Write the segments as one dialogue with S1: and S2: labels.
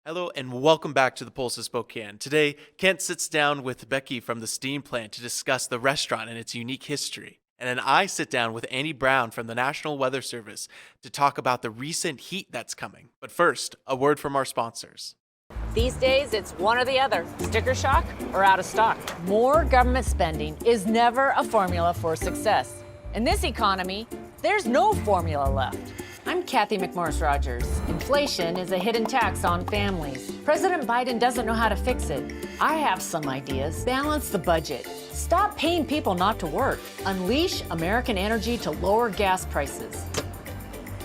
S1: Hello and welcome back to the Pulse of Spokane. Today, Kent sits down with Becky from the Steam Plant to discuss the restaurant and its unique history. And then I sit down with Andy Brown from the National Weather Service to talk about the recent heat that's coming. But first, a word from our sponsors.
S2: These days, it's one or the other, sticker shock or out of stock. More government spending is never a formula for success. In this economy, there's no formula left. I'm Kathy McMorris-Rogers. Inflation is a hidden tax on families. President Biden doesn't know how to fix it. I have some ideas. Balance the budget. Stop paying people not to work. Unleash American energy to lower gas prices.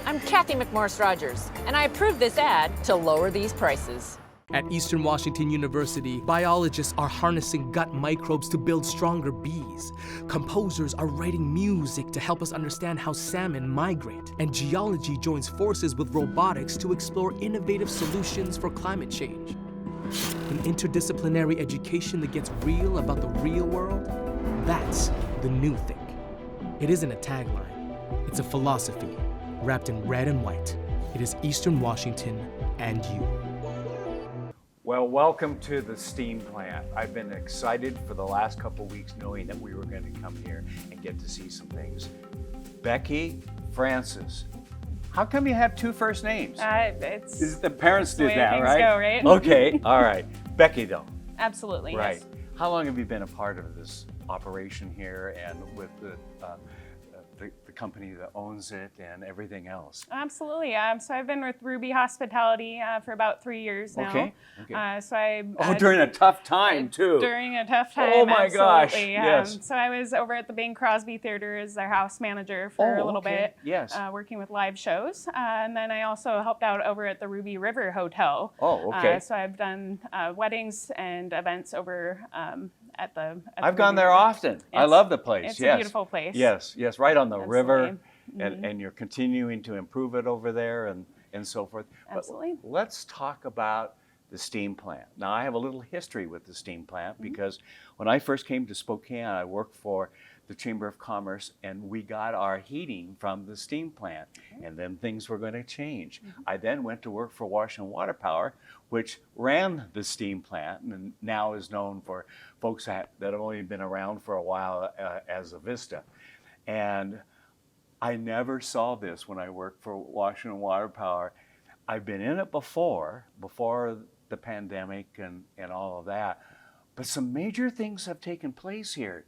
S2: I'm Kathy McMorris-Rogers, and I approve this ad to lower these prices.
S3: At Eastern Washington University, biologists are harnessing gut microbes to build stronger bees. Composers are writing music to help us understand how salmon migrate. And geology joins forces with robotics to explore innovative solutions for climate change. An interdisciplinary education that gets real about the real world, that's the new thing. It isn't a tagline, it's a philosophy wrapped in red and white. It is Eastern Washington and you.
S4: Well, welcome to the Steam Plant. I've been excited for the last couple weeks knowing that we were going to come here and get to see some things. Becky, Francis, how come you have two first names?
S5: It's
S4: The parents
S5: the
S4: did
S5: way
S4: that,
S5: things
S4: right?
S5: go, right?
S4: Okay, all right. Becky, though.
S5: Absolutely,
S4: Right.
S5: yes.
S4: How long have you been a part of this operation here and with the company that owns it and everything else?
S5: Absolutely. So I've been with Ruby Hospitality for about 3 years now.
S4: Okay.
S5: During
S4: a tough time, too.
S5: During a tough time.
S4: Oh, my gosh,
S5: absolutely.
S4: yes.
S5: So I was over at the Bing Crosby Theater as their house manager for a little bit.
S4: Yes.
S5: Working with live shows. And then I also helped out over at the Ruby River Hotel.
S4: Oh, okay.
S5: So I've done weddings and events over at the
S4: I've gone
S5: Ruby
S4: there
S5: River.
S4: often. I love the place.
S5: It's
S4: yes.
S5: a beautiful place.
S4: Yes, right on the river,
S5: Absolutely.
S4: and you're continuing to improve it over there and so forth.
S5: Absolutely.
S4: But let's talk about the steam plant. Now, I have a little history with the steam plant because when I first came to Spokane, I worked for the Chamber of Commerce, and we got our heating from the steam plant, and then things were going to change. I then went to work for Washington Water Power, which ran the steam plant and now is known for folks that have only been around for a while as a Vista. And I never saw this when I worked for Washington Water Power. I've been in it before the pandemic and all of that, but some major things have taken place here.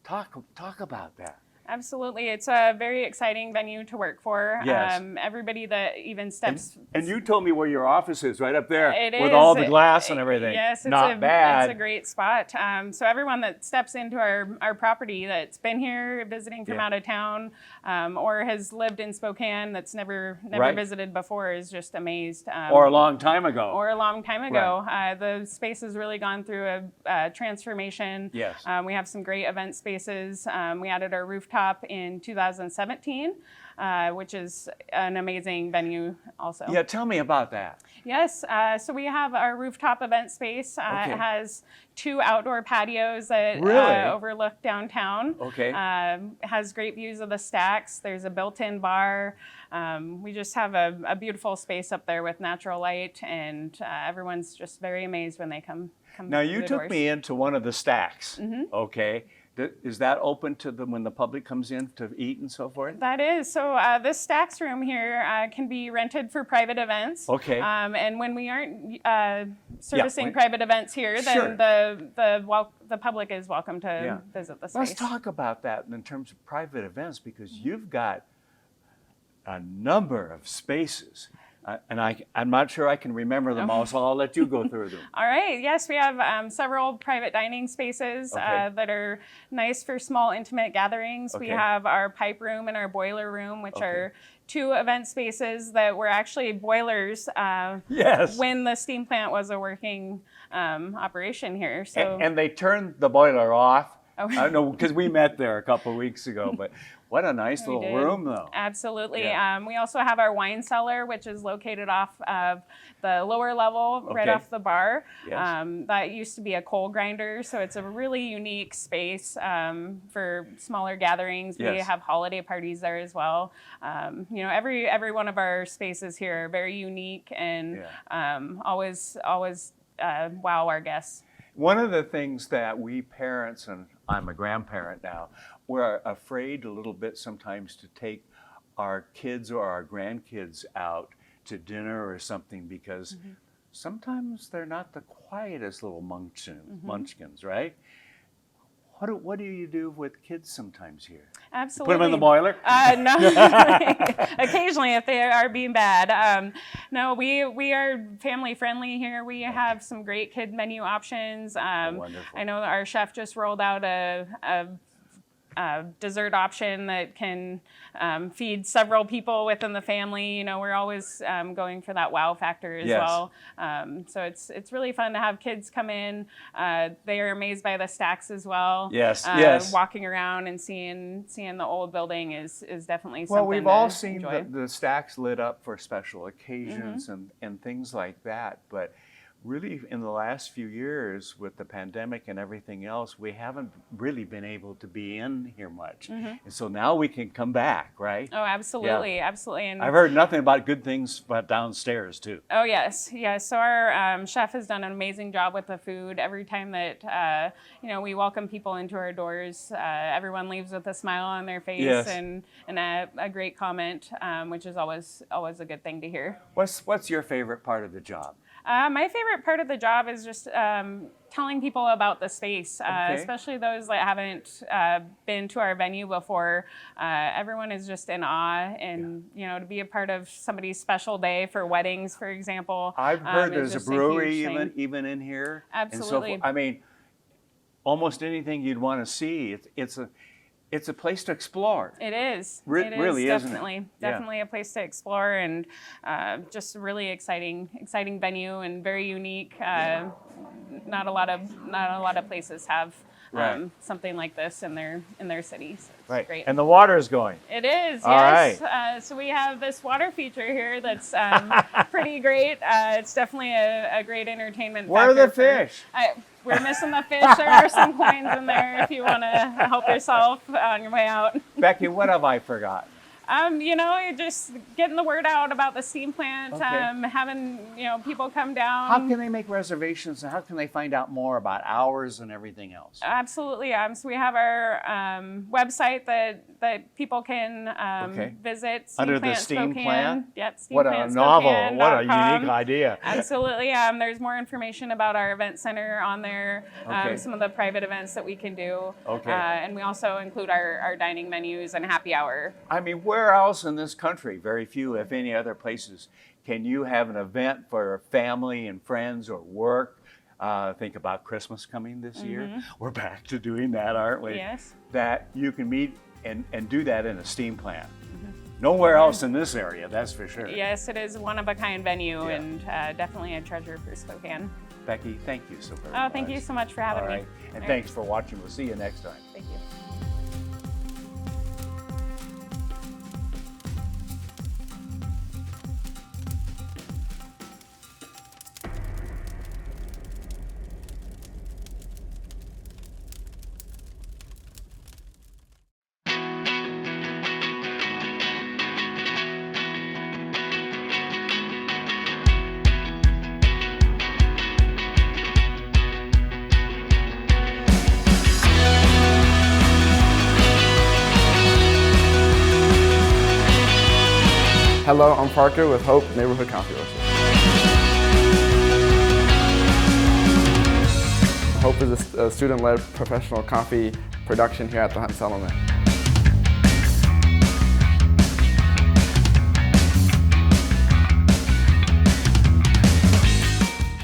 S4: Talk about that.
S5: Absolutely. It's a very exciting venue to work for.
S4: Yes.
S5: Everybody that even steps...
S4: And you told me where your office is, right up there,
S5: It
S4: with
S5: is.
S4: all the glass and everything.
S5: Yes, it's
S4: Not bad.
S5: It's a great spot. So everyone that steps into our property that's been here visiting from out of town or has lived in Spokane that's never
S4: Right.
S5: visited before is just amazed.
S4: Or a long time ago.
S5: Or a long time ago. The space has really gone through a transformation.
S4: Yes.
S5: We have some great event spaces. We added our rooftop in 2017, which is an amazing venue also.
S4: Yeah, tell me about that.
S5: Yes, so we have our rooftop event space.
S4: Okay.
S5: It has 2 outdoor patios that
S4: Really?
S5: overlook downtown.
S4: Okay.
S5: It has great views of the stacks. There's a built-in bar. We just have a beautiful space up there with natural light, and everyone's just very amazed when they come
S4: Now,
S5: through
S4: you
S5: the
S4: took
S5: doors.
S4: me into one of the stacks, okay? Is that open to them when the public comes in to eat and so forth?
S5: That is. So this stacks room here can be rented for private events.
S4: Okay.
S5: And when we aren't servicing
S4: when-
S5: private events here,
S4: Sure.
S5: then the public is welcome to visit the space.
S4: Let's talk about that in terms of private events, because you've got a number of spaces. And I'm not sure I can remember them all, so I'll let you go through them.
S5: All right. Yes, we have several private dining spaces
S4: Okay.
S5: that are nice for small, intimate gatherings. We
S4: Okay.
S5: have our pipe room and our boiler room, which are 2 event spaces that were actually boilers
S4: Yes.
S5: when the steam plant was a working operation here. So
S4: And they turned the boiler off.
S5: Oh.
S4: I know, because we met there a couple of weeks ago, but What a nice
S5: We
S4: little
S5: did.
S4: room, though.
S5: Absolutely.
S4: Yeah.
S5: We also have our wine cellar, which is located off of the lower level, right
S4: Okay.
S5: off the bar.
S4: Yes.
S5: That used to be a coal grinder, so it's a really unique space for smaller gatherings. We
S4: Yes.
S5: have holiday parties there as well. You know, every one of our spaces here are very unique and always wow our guests.
S4: One of the things that we parents, and I'm a grandparent now, we're afraid a little bit sometimes to take our kids or our grandkids out to dinner or something because sometimes they're not the quietest little munchkins, right? What do you do with kids sometimes here?
S5: Absolutely.
S4: Put them in the boiler?
S5: No. Occasionally, if they are being bad. No, we are family friendly here. We have some great kid menu options.
S4: Wonderful.
S5: I know our chef just rolled out a dessert option that can feed several people within the family. You know, we're always going for that wow factor as
S4: Yes.
S5: well. So it's really fun to have kids come in. They are amazed by the stacks as well.
S4: Yes, yes.
S5: Walking around and seeing the old building is definitely something.
S4: Well, we've all
S5: to
S4: seen
S5: enjoy.
S4: the stacks lit up for special occasions and things like that, but really in the last few years with the pandemic and everything else, we haven't really been able to be in here much. And so now we can come back, right?
S5: Oh, absolutely, absolutely. And
S4: I've heard nothing about good things but downstairs too.
S5: oh yes. So our chef has done an amazing job with the food. Every time that you know, we welcome people into our doors, everyone leaves with a smile on their face
S4: Yes.
S5: and a great comment, which is always a good thing to hear.
S4: What's your favorite part of the job?
S5: My favorite part of the job is just telling people about the space, especially those that haven't been to our venue before. Everyone is just in awe, and you know, to be a part of somebody's special day for weddings, for example.
S4: I've heard
S5: is
S4: there's a
S5: just
S4: brewery
S5: huge thing.
S4: even in here.
S5: Absolutely.
S4: And so, I mean, almost anything you'd want to see. It's a place to explore.
S5: It is.
S4: Really, isn't it?
S5: Definitely,
S4: Yeah.
S5: definitely a place to explore, and just a really exciting venue and very unique. Not a lot of places have
S4: Right.
S5: something like this in their cities. It's
S4: Right.
S5: great.
S4: And the water's going.
S5: It is,
S4: All
S5: yes.
S4: right.
S5: So we have this water feature here that's pretty great. It's definitely a great entertainment.
S4: Where are the
S5: factor
S4: fish?
S5: We're missing the fish. There are some coins in there if you want to help yourself on your way out.
S4: Becky, what have I forgotten?
S5: You know, you're just getting the word out about the steam plant,
S4: Okay.
S5: having, you know, people come down.
S4: How can they make reservations and how can they find out more about hours and everything else?
S5: Absolutely. So we have our website that people can visit.
S4: Under the
S5: Plant
S4: steam
S5: Spokane.
S4: plant?
S5: Yep,
S4: What a novel, what a
S5: steamplantspokane.com.
S4: unique idea.
S5: Absolutely. There's more information about our event center on there,
S4: Okay.
S5: some of the private events that we can do.
S4: Okay.
S5: And we also include our dining menus and happy hour.
S4: I mean, where else in this country, very few, if any other places, can you have an event for family and friends or work? Think about Christmas coming this year. We're back to doing that, aren't we?
S5: Yes.
S4: That you can meet and do that in a steam plant. Nowhere else in this area, that's for sure.
S5: Yes, it is one of a kind venue
S4: Yeah.
S5: and definitely a treasure for Spokane.
S4: Becky, thank you so very
S5: Oh,
S4: much.
S5: thank you so much for having
S4: All
S5: me.
S4: right. And
S5: All right.
S4: thanks for watching. We'll see you next time.
S5: Thank you.
S6: Hello, I'm Parker with Hope Neighborhood Coffee Roasters. Hope is a student-led professional coffee production here at the Hunt Settlement.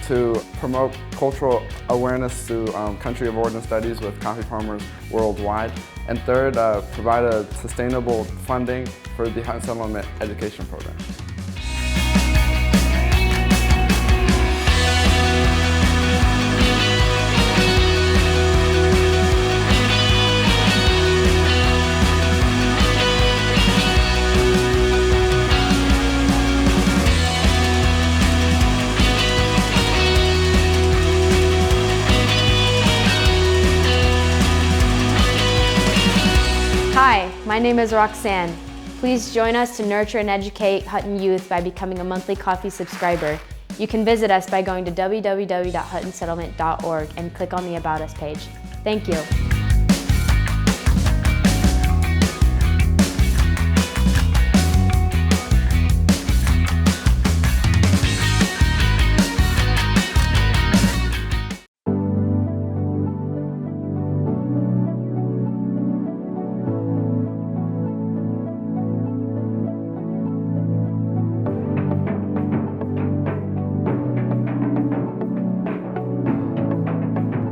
S6: To promote cultural awareness through country of origin studies with coffee farmers worldwide. And third, provide a sustainable funding for the Hunt Settlement education program.
S7: my name is Roxanne. Please join us to nurture and educate Hutton youth by becoming a monthly coffee subscriber. You can visit us by going to www.huttonsettlement.org and click on the About Us page. Thank you.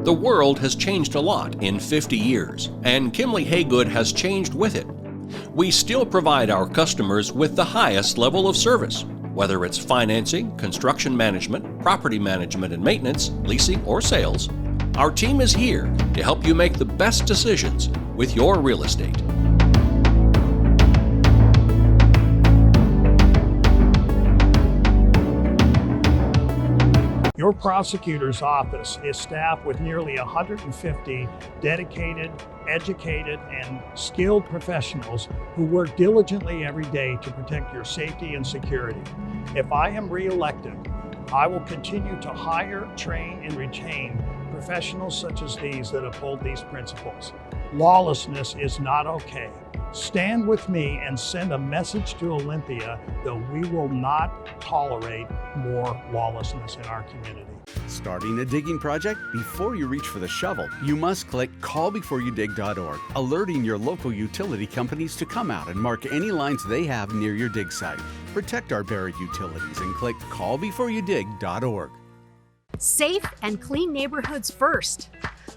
S8: The world has changed a lot in 50 years, and Kimley Haygood has changed with it. We still provide our customers with the highest level of service, whether it's financing, construction management, property management and maintenance, leasing, or sales. Our team is here to help you make the best decisions with your real estate.
S9: Your prosecutor's office is staffed with nearly 150 dedicated, educated, and skilled professionals who work diligently every day to protect your safety and security. If I am re-elected, I will continue to hire, train, and retain professionals such as these that uphold these principles. Lawlessness is not okay. Stand with me and send a message to Olympia that we will not tolerate more lawlessness in our community.
S10: Starting a digging project? Before you reach for the shovel, you must click callbeforeyoudig.org, alerting your local utility companies to come out and mark any lines they have near your dig site. Protect our buried utilities and click callbeforeyoudig.org.
S11: Safe and clean neighborhoods first.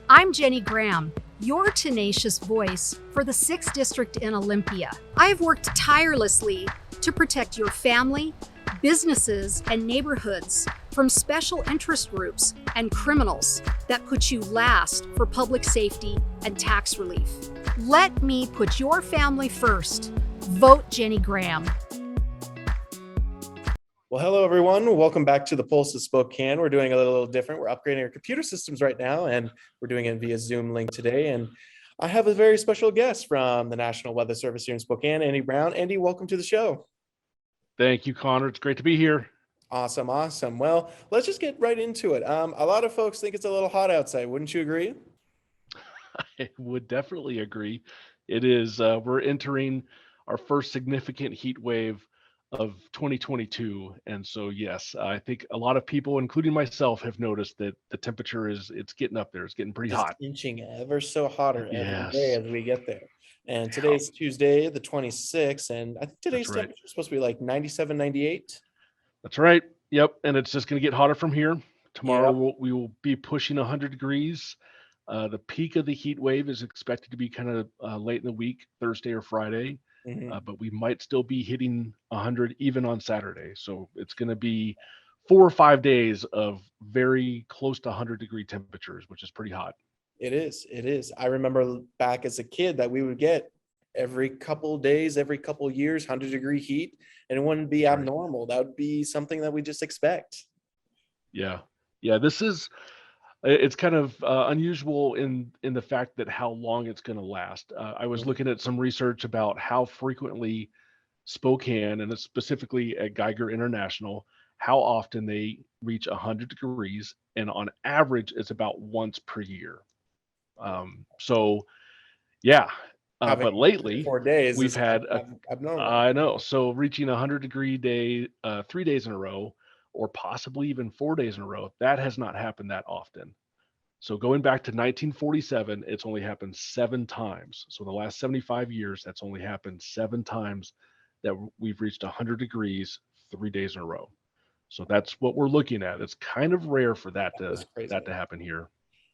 S11: I'm Jenny Graham, your tenacious voice for the 6th District in Olympia. I have worked tirelessly to protect your family, businesses, and neighborhoods from special interest groups and criminals that put you last for public safety and tax relief. Let me put your family first. Vote Jenny Graham.
S1: Well, hello, everyone. Welcome back to the Pulse of Spokane. We're doing a little different. We're upgrading our computer systems right now, and we're doing it via Zoom link today. And I have a very special guest from the National Weather Service here in Spokane, Andy Brown. Andy, welcome to the show.
S12: Thank you, Connor. It's great to be here.
S1: Awesome, awesome. Well, let's just get right into it. A lot of folks think it's a little hot outside. Wouldn't you agree?
S12: I would definitely agree. It is. We're entering our first significant heat wave of 2022, and so yes, I think a lot of people, including myself, have noticed that the temperature it's getting up there. It's getting pretty hot,
S1: inching ever so hotter every
S12: Yes.
S1: day as we get there. And today's Tuesday, the 26th, and I think today's
S12: That's right.
S1: temperature is supposed to be like 97, 98.
S12: That's right. Yep, and it's just going to get hotter from here. Tomorrow
S1: Yep.
S12: we will be pushing 100 degrees. The peak of the heat wave is expected to be kind of late in the week, Thursday or Friday.
S1: Mhm.
S12: But we might still be hitting 100 even on Saturday. So it's going to be 4 or 5 days of very close to 100-degree temperatures, which is pretty hot.
S1: It is. It is. I remember back as a kid that we would get every couple days, every couple years, 100-degree heat, and it wouldn't be
S12: Right.
S1: abnormal. That would be something that we just expect.
S12: Yeah. Yeah. It's kind of unusual in the fact that how long it's going to last. I was
S1: Mhm.
S12: looking at some research about how frequently Spokane, and it's specifically at Geiger International, how often they reach 100 degrees, and on average, it's about once per year. So, yeah.
S1: Having
S12: But lately,
S1: 4 days
S12: we've
S1: is
S12: had
S1: abnormal.
S12: I know. So reaching 100-degree day, 3 days in a row, or possibly even 4 days in a row, that has not happened that often. So going back to 1947, it's only happened 7 times. So in the last 75 years, that's only happened 7 times that we've reached 100 degrees 3 days in a row. So that's what we're looking at. It's kind of rare for that
S1: That's crazy.
S12: to happen here.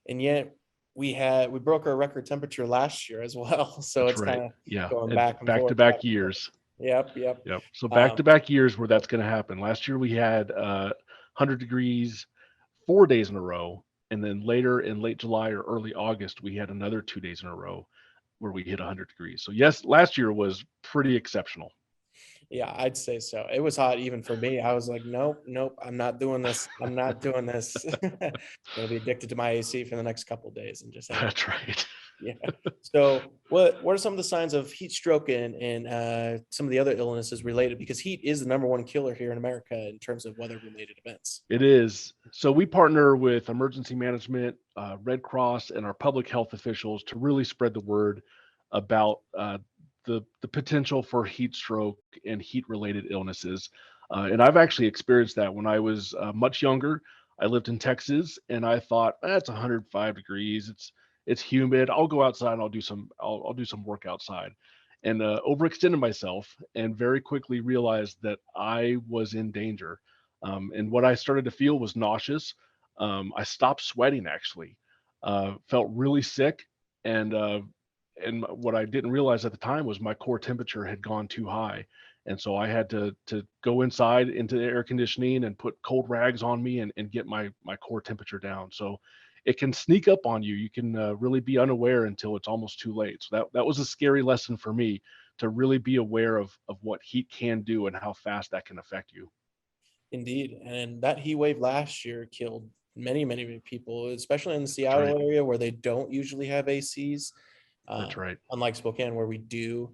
S1: And yet we broke our record temperature last year as well. So
S12: That's
S1: it's
S12: right.
S1: kind of
S12: Yeah.
S1: going
S12: And
S1: back and
S12: back
S1: forth.
S12: to back years.
S1: Yep.
S12: Yep. So back to back years where that's going to happen. Last year we had 100 degrees 4 days in a row, and then later in late July or early August we had another 2 days in a row where we hit 100 degrees. So yes, last year was pretty exceptional.
S1: Yeah, I'd say so. It was hot even for me. I was like, nope, nope, I'm not doing this. I'm not doing this. Gonna be addicted to my AC for the next couple days and just hang out.
S12: That's right.
S1: Yeah. So what are some of the signs of heat stroke and some of the other illnesses related? Because heat is the number one killer here in America in terms of weather related events.
S12: It is. So we partner with emergency management, Red Cross, and our public health officials to really spread the word about the potential for heat stroke and heat related illnesses. And I've actually experienced that when I was much younger. I lived in Texas, and I thought, it's 105 degrees. It's humid. I'll go outside and I'll do some work outside, and overextended myself, and very quickly realized that I was in danger. And what I started to feel was nauseous. I stopped sweating actually, felt really sick, and what I didn't realize at the time was my core temperature had gone too high, and so I had to go inside into the air conditioning and put cold rags on me and get my core temperature down. So it can sneak up on you. You can really be unaware until it's almost too late. So that was a scary lesson for me, to really be aware of what heat can do and how fast that can affect you.
S1: Indeed. And that heat wave last year killed many, many people, especially in the
S12: That's right.
S1: Seattle area where they don't usually have ACs.
S12: That's right.
S1: Unlike Spokane, where we do.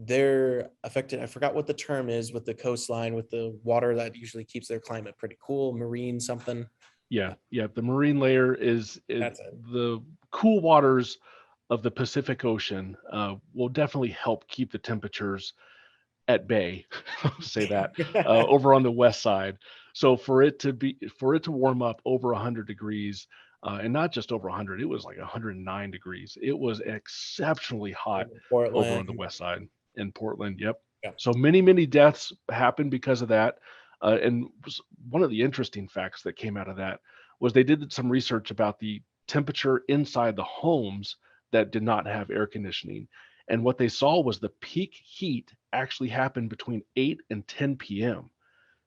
S1: They're affected. I forgot what the term is with the coastline, with the water that usually keeps their climate pretty cool, marine something.
S12: Yeah, yeah. The marine layer is
S1: That's it.
S12: the cool waters of the Pacific Ocean will definitely help keep the temperatures at bay. I'll say that over on the west side. So for it to warm up over 100 degrees, and not just over 100, it was like 109 degrees. It was exceptionally hot over on the
S1: Portland.
S12: west side in Portland. Yep.
S1: Yeah.
S12: So many deaths happened because of that. One of the interesting facts that came out of that was they did some research about the temperature inside the homes that did not have air conditioning. And what they saw was the peak heat actually happened between 8 and 10 p.m.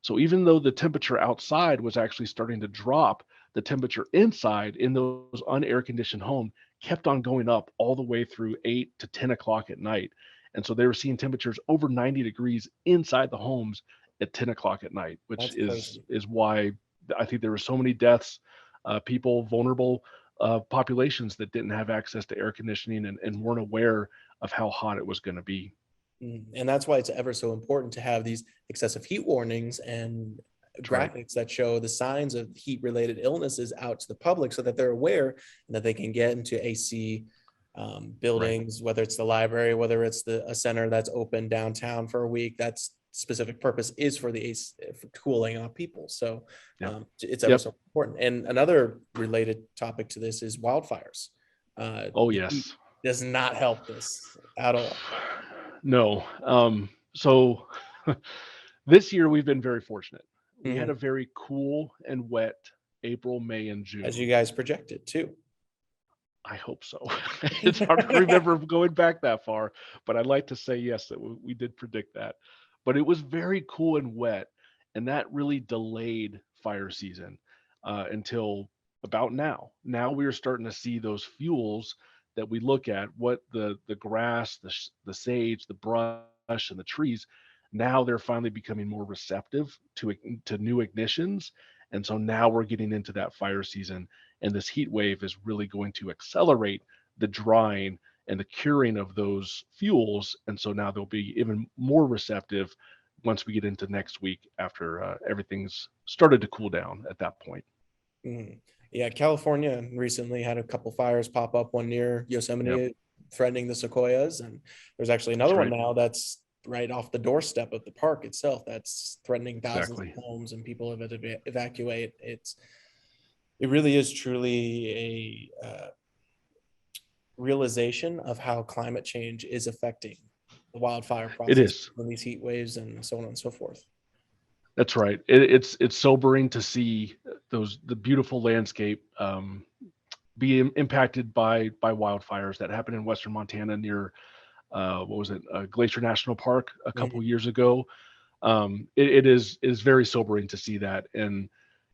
S12: So even though the temperature outside was actually starting to drop, the temperature inside in those unair conditioned homes kept on going up all the way through 8 to 10 o'clock at night. And so they were seeing temperatures over 90 degrees inside the homes at 10 o'clock at night, which
S1: That's
S12: is
S1: crazy.
S12: is why I think there were so many deaths, people, vulnerable populations that didn't have access to air conditioning and weren't aware of how hot it was going to be.
S1: And that's why it's ever so important to have these excessive heat warnings and
S12: That's right.
S1: graphics that show the signs of heat related illnesses out to the public so that they're aware and that they can get into AC
S12: Right.
S1: buildings, whether it's the library, whether it's a center that's open downtown for a week. That's specific purpose is for the AC, for cooling off people. So
S12: Yep.
S1: it's ever
S12: Yep.
S1: so important. And another related topic to this is wildfires.
S12: Oh,
S1: The heat
S12: yes.
S1: does not help this at all.
S12: No. So this year we've been very fortunate. We had
S1: Mhm.
S12: a very cool and wet April, May, and
S1: As you
S12: June.
S1: guys projected too.
S12: I hope so. It's hard to remember going back that far, but I'd like to say yes, that we did predict that. But it was very cool and wet, and that really delayed fire season until about now. Now we are starting to see those fuels that we look at, what the grass, the sage, the brush, and the trees. Now they're finally becoming more receptive to new ignitions, and so now we're getting into that fire season, and this heat wave is really going to accelerate the drying and the curing of those fuels. And so now they'll be even more receptive once we get into next week after everything's started to cool down at that point.
S1: Mhm. Yeah, California recently had a couple fires pop up, one near
S12: Yep,
S1: Yosemite threatening the sequoias, and there's actually
S12: that's
S1: another one
S12: right.
S1: now that's right off the doorstep of the park itself that's threatening thousands of
S12: Exactly.
S1: homes and people have had to evacuate. It really is truly a realization of how climate change is affecting the wildfire
S12: It
S1: process
S12: is.
S1: and these heat waves and so on and so forth.
S12: That's right. It's sobering to see the beautiful landscape be impacted by wildfires that happened in western Montana near what was it, Glacier National Park a couple
S1: Mhm.
S12: years ago. It is very sobering to see that. And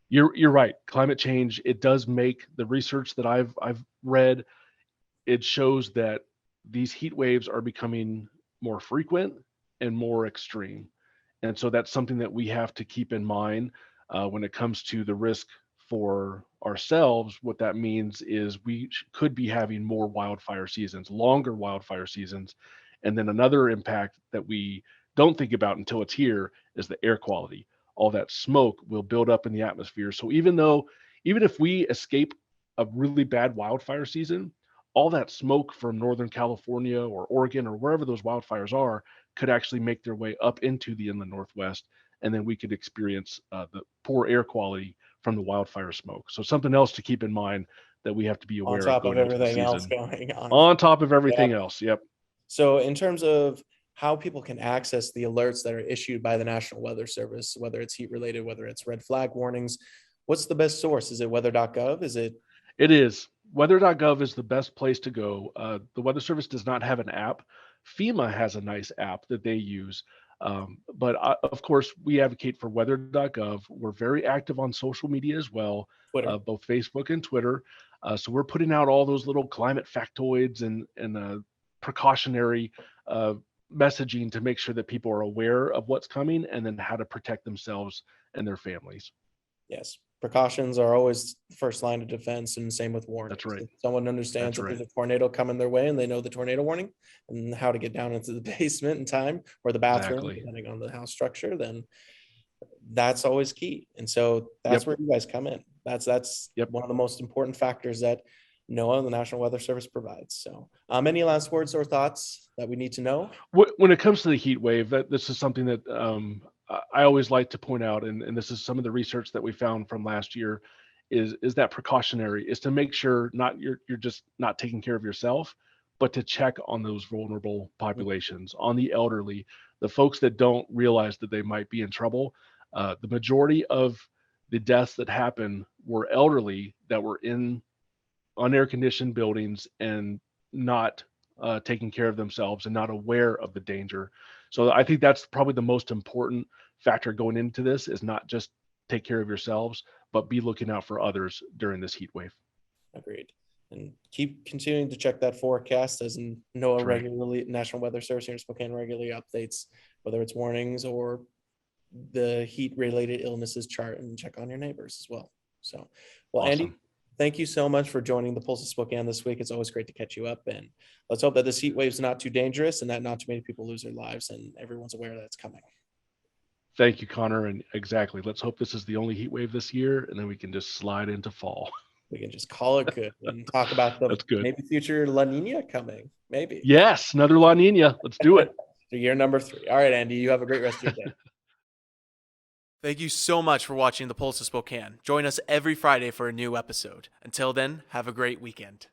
S12: you're right. Climate change, it does make the research that I've read, it shows that these heat waves are becoming more frequent, and more extreme. And so that's something that we have to keep in mind when it comes to the risk for ourselves. What that means is we could be having more wildfire seasons, longer wildfire seasons. And then another impact that we don't think about until it's here is the air quality. All that smoke will build up in the atmosphere. So even if we escape a really bad wildfire season, all that smoke from Northern California or Oregon or wherever those wildfires are could actually make their way up into the inland Northwest. And then we could experience the poor air quality from the wildfire smoke. So something else to keep in mind that we have to be
S1: On
S12: aware of
S1: top of
S12: going into the
S1: everything else
S12: season.
S1: going on.
S12: On top of everything
S1: Yep.
S12: else. Yep.
S1: So in terms of how people can access the alerts that are issued by the National Weather Service, whether it's heat related, whether it's red flag warnings, what's the best source? Is it weather.gov? Is it?
S12: It is. Weather.gov is the best place to go. The Weather Service does not have an app. FEMA has a nice app that they use. But of course, we advocate for weather.gov. We're very active on social media as well,
S1: Twitter.
S12: both Facebook and Twitter. So we're putting out all those little climate factoids and precautionary messaging to make sure that people are aware of what's coming and then how to protect themselves and their families.
S1: Yes. Precautions are always the first line of defense, and same with warnings.
S12: That's right.
S1: If someone understands
S12: That's
S1: that
S12: right.
S1: there's a tornado coming their way and they know the tornado warning and how to get down into the basement in time or the bathroom,
S12: Exactly.
S1: depending on the house structure, then that's always key. And so that's
S12: Yep.
S1: where you guys come in. That's
S12: Yep.
S1: one of the most important factors that NOAA and the National Weather Service provides. So any last words or thoughts that we need to know?
S12: When it comes to the heat wave, this is something that I always like to point out, and this is some of the research that we found from last year, is that precautionary, is to make sure you're just not taking care of yourself, but to check on those vulnerable populations, on the elderly, the folks that don't realize that they might be in trouble. The majority of the deaths that happen were elderly that were in unair conditioned buildings and not taking care of themselves and not aware of the danger. So I think that's probably the most important factor going into this, is not just take care of yourselves, but be looking out for others during this heat wave.
S1: Agreed. And keep continuing to check that forecast, as NOAA
S12: That's right.
S1: regularly, National Weather Service here in Spokane regularly updates, whether it's warnings or the heat related illnesses chart, and check on your neighbors as well. So, well,
S12: Awesome.
S1: Andy, thank you so much for joining the Pulse of Spokane this week. It's always great to catch you up, and let's hope that this heat wave is not too dangerous and that not too many people lose their lives, and everyone's aware that it's coming.
S12: Thank you, Connor. And exactly. Let's hope this is the only heat wave this year, and then we can just slide into fall.
S1: We can just call it good and talk about the
S12: That's good.
S1: maybe future La Nina coming. Maybe.
S12: Yes, another La Nina. Let's do it.
S1: Year number 3. All right, Andy, you have a great rest of your day.
S13: Thank you so much for watching the Pulse of Spokane. Join us every Friday for a new episode. Until then, have a great weekend.